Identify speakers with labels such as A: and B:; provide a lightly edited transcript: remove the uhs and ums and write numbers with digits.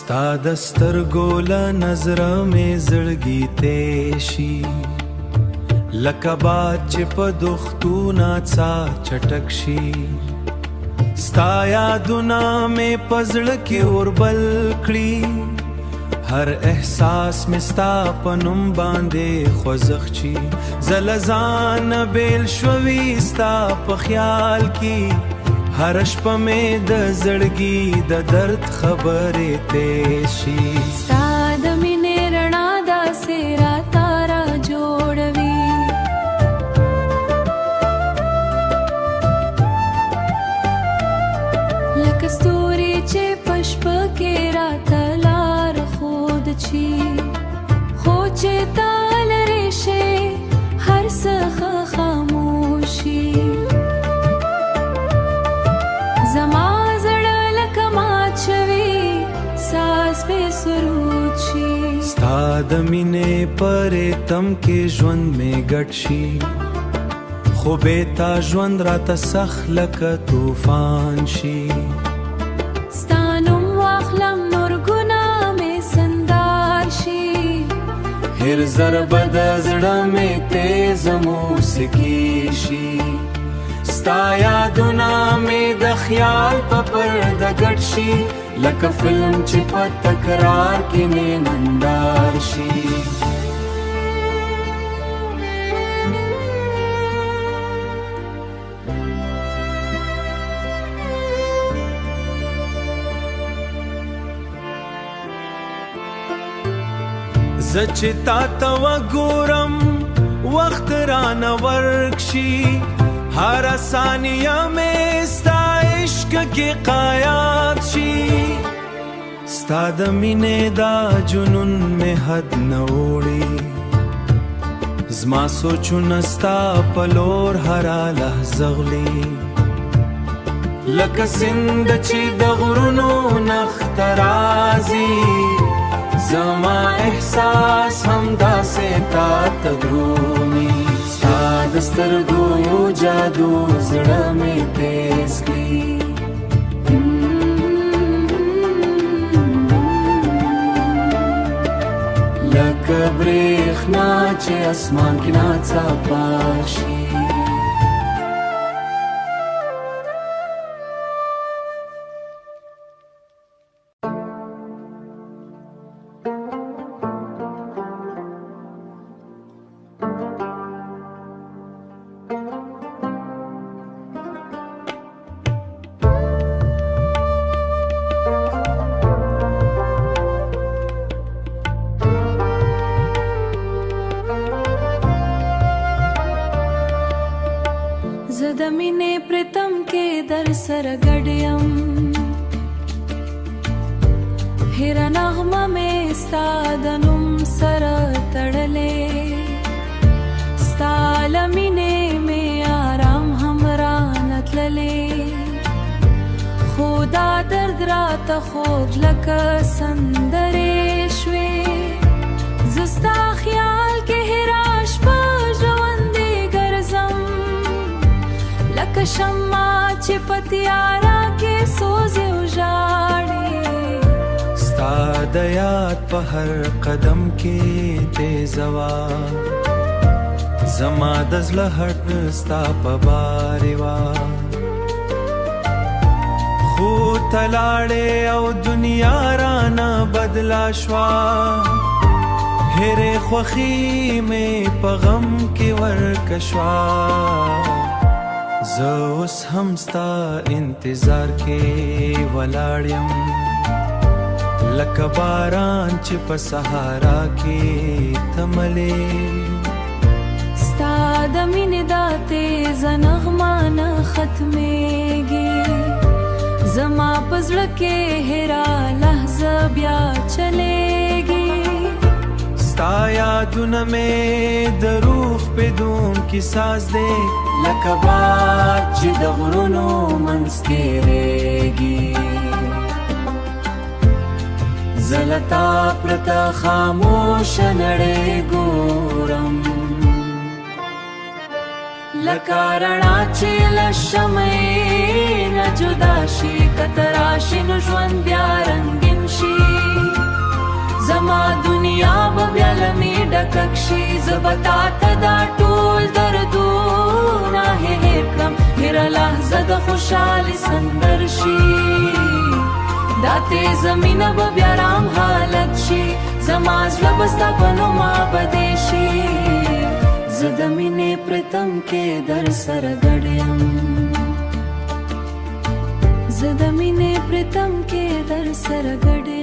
A: ستا د سترګو له نظره مې زړګي تېشي لکه باد چې په دښتو ناڅا چټک شي ستا یادونه مې په زړه کې اوربل کړي هر احساس مې ستا په نوم باندې خوځښت شي زه له ځانه بېل شوي ستا په خیال کې هر شپه مې د زړګي د درد خبرې تېشي
B: ستا د مینې رڼا داسې راته را جوړوي لکه ستوري چې په شپه کې راته لار ښود شي خو چې تا لرې شي هر څه خاموشي زما زړه لکه مات شوي ساز بې سرود شي
A: ستا د مینې پرې تم کې ژوند مې ګډ شي خو بې تا ژوند راته سخت لکه طوفان شي
B: ستا نوم واخلم نور ګناه مې سندار شي
A: هر ضربه د زړه مې تیزه موسیقي شي ستا یادونه مې د خیال په پرده ګډ شي لکه فلم چې په تکرار کې مې نندار شي زه چې تا ته وګورم وخت رانه ورک شي هر ثانیه مې ستا عشق کې قایات شي ستا د مینې دا جنون مې حد نه وړي زما سوچونه ستا په لور هره لحظه غلي لکه سیند چې د غرونو نخته راځي زما احساس همداسې تا ته درومي ستا د سترګو یو جادو زړه مې تیز کړي لکه برېښنا چې اسمان کې ناڅاپه شي
B: زه د مینې پرتم کې در سره ګډ یم هیره نغمه مې ستا د نوم سره تړلې ستا له مینې مې آرام هم رانه تللې خو دا درد راته خوږ لکه سندرې شوې زه ستا خیال کې هره شپه ژوندې ګرځم لکه شمع چې په تیاره کې سوځي او ژاړي
A: ستا د یاد په هر قدم کې تیزوا زما د زړه هټ ستا په بارې وه خو ته لاړې او دنیا رانه بدله شوه هرې خوښي مې په غم کې ورکه شوه زه اوس هم ستا انتظار کې ولاړ یم لکه باران چې په صحرا کې تملې
B: ستا د مینې دا تیزه نغمه نه ختمېږي زما په زړه کې هره لحظه بیا چلېږي
A: ستا یادونه مې د روح په دوم کې ساز دی لکه باد چې د غرونو منځ کې ریږي زه له تا پرته خاموشه نړۍ ګورم لکه رڼا چې له شمعې نه جدا شي که ته راشي نو ژوند بیا رنګین شي
B: می ډککشي زبتا ته دا ټول دردونه هېر کړم هره لحظه د خوشحالي سندر شي دا تیز مینه به بیا رام حالت شي زما زړه به ستا په نوم ابدي شي زه د مینې پرتم کې در سره ګډ یم زه د مینې پرتم کې در سره ګډ